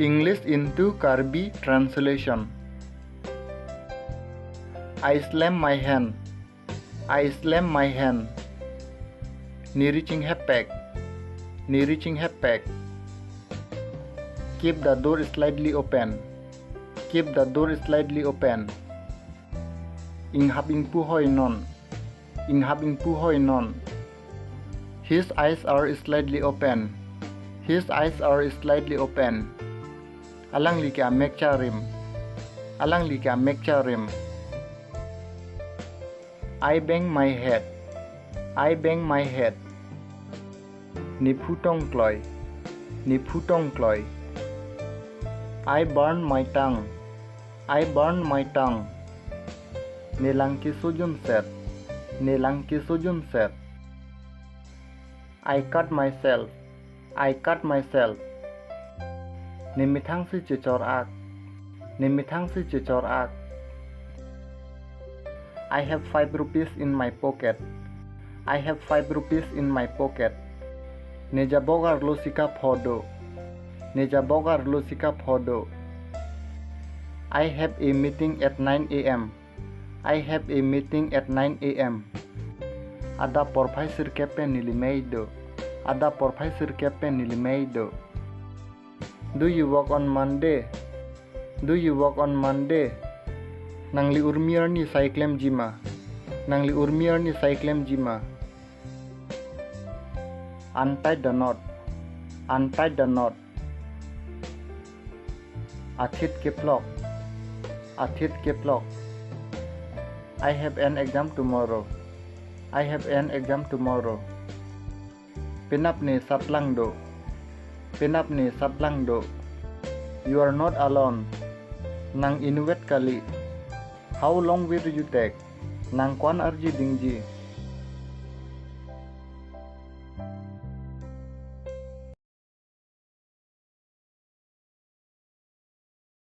English into Karbi translation. I slam my hand. I slam my hand. Ni reaching hepek. Ni reaching hepek. Keep the door slightly open. Keep the door slightly open. Ing habing puhoy non. Ing habing puhoy non. His eyes are slightly open. His eyes are slightly open. Alang lika mekcharim. Alang lika mekcharim. I bang my head. I bang my head. Ni phutong kloy. Ni phutong kloy. I burn my tongue. I burn my tongue. Nelangki sujum set. Nelangki sujum set. I cut myself. I cut myself. Nimithang si chichor ak. Nimithang si chichor ak. I have 5 rupees in my pocket. I have 5 rupees in my pocket. Nejabogar lo sikap hodo. Nejabogar lo sikap hodo. I have a meeting at 9 a.m. I have a meeting at 9 a.m. Ada porfai sirkepe nilimeido. Ada porfai sirkepe nilimeido. Do you work on Monday? Do you work on Monday? Nangli urmier ni cyclem jima. Nangli urmier ni cyclem jima. Untie the knot. Untie the knot. Athit keplok. Athit keplok. I have an exam tomorrow. I have an exam tomorrow. Pinap ni saplang do. Pinap ni saplang do. You are not alone. Nang inuwet kali. How long will you take? Nang kwan arji dingji.